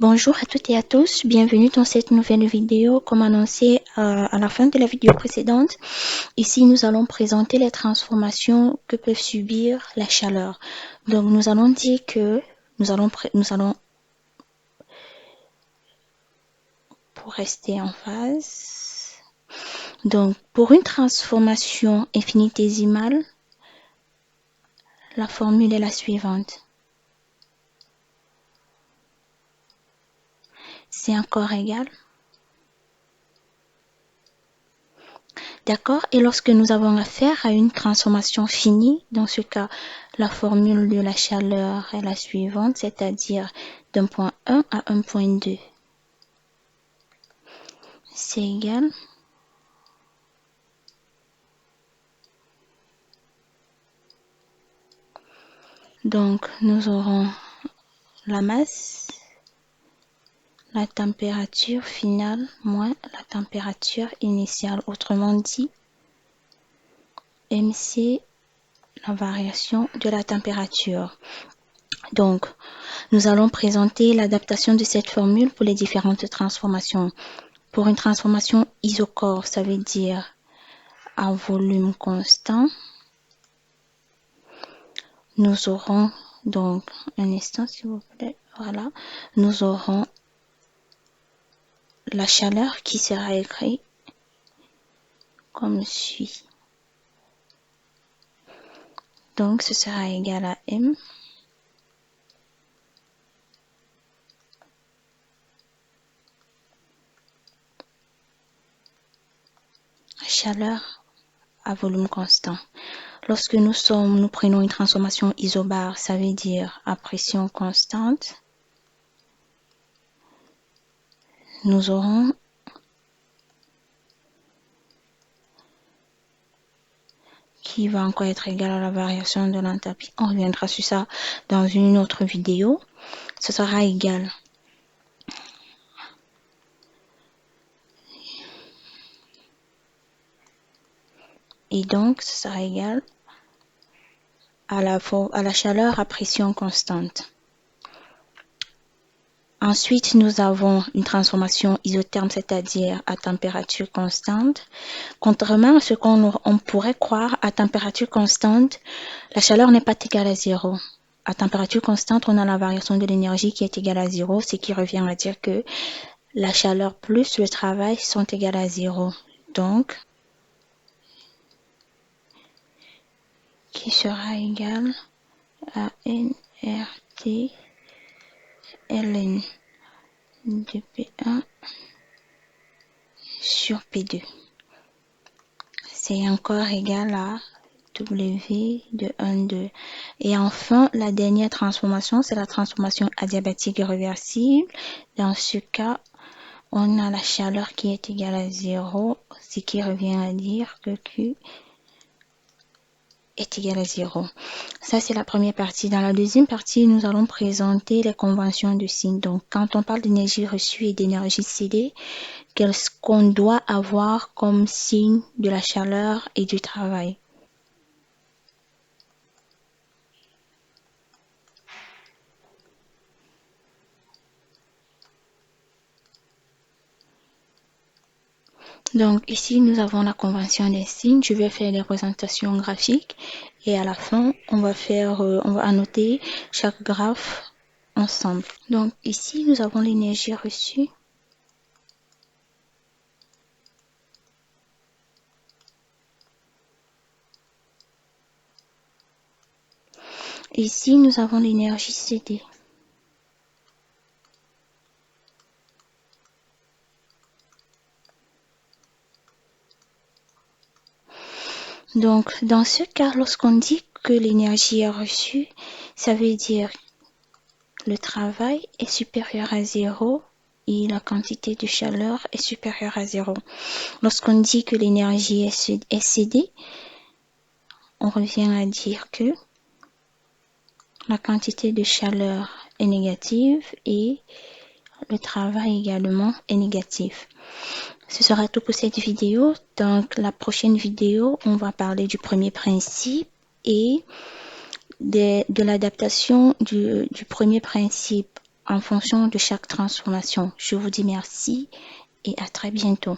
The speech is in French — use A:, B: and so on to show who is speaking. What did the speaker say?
A: Bonjour à toutes et à tous, bienvenue dans cette nouvelle vidéo. Comme annoncé à la fin de la vidéo précédente, ici nous allons présenter les transformations que peut subir la chaleur. Donc nous allons dire que nous allons pour rester en phase. Donc pour une transformation infinitésimale, la formule est la suivante. C'est encore égal. D'accord? Et lorsque nous avons affaire à une transformation finie, dans ce cas, la formule de la chaleur est la suivante, c'est-à-dire d'un point 1 à un point 2. C'est égal. Donc, nous aurons la masse, la température finale moins la température initiale. Autrement dit, MC, la variation de la température. Donc, nous allons présenter l'adaptation de cette formule pour les différentes transformations. Pour une transformation isochore, ça veut dire à volume constant. Nous aurons donc, un instant s'il vous plaît, voilà, nous aurons la chaleur qui sera écrite comme suit. Donc, ce sera égal à M chaleur à volume constant. Lorsque nous prenons une transformation isobare, ça veut dire à pression constante, nous aurons qui va encore être égal à la variation de l'enthalpie. On reviendra sur ça dans une autre vidéo. Ce sera égal et donc ce sera égal à la chaleur à pression constante. Ensuite, nous avons une transformation isotherme, c'est-à-dire à température constante. Contrairement à ce qu'on pourrait croire, à température constante, la chaleur n'est pas égale à zéro. À température constante, on a la variation de l'énergie qui est égale à zéro, ce qui revient à dire que la chaleur plus le travail sont égales à zéro. Donc, qui sera égal à nRT ln de P1 sur P2. C'est encore égal à W de 1, 2. Et enfin, la dernière transformation, c'est la transformation adiabatique réversible. Dans ce cas, on a la chaleur qui est égale à 0, ce qui revient à dire que Q est égal à 0. Ça, c'est la première partie. Dans la deuxième partie, nous allons présenter les conventions de signes. Donc, quand on parle d'énergie reçue et d'énergie cédée, qu'est-ce qu'on doit avoir comme signe de la chaleur et du travail? Donc, ici, nous avons la convention des signes. Je vais faire des représentations graphiques et à la fin, on va annoter chaque graphe ensemble. Donc, ici, nous avons l'énergie reçue. Ici, nous avons l'énergie cédée. Donc, dans ce cas, lorsqu'on dit que l'énergie est reçue, ça veut dire le travail est supérieur à 0 et la quantité de chaleur est supérieure à 0. Lorsqu'on dit que l'énergie est cédée, on revient à dire que la quantité de chaleur est négative et le travail également est négatif. Ce sera tout pour cette vidéo. Donc, la prochaine vidéo, on va parler du premier principe et de l'adaptation du premier principe en fonction de chaque transformation. Je vous dis merci et à très bientôt.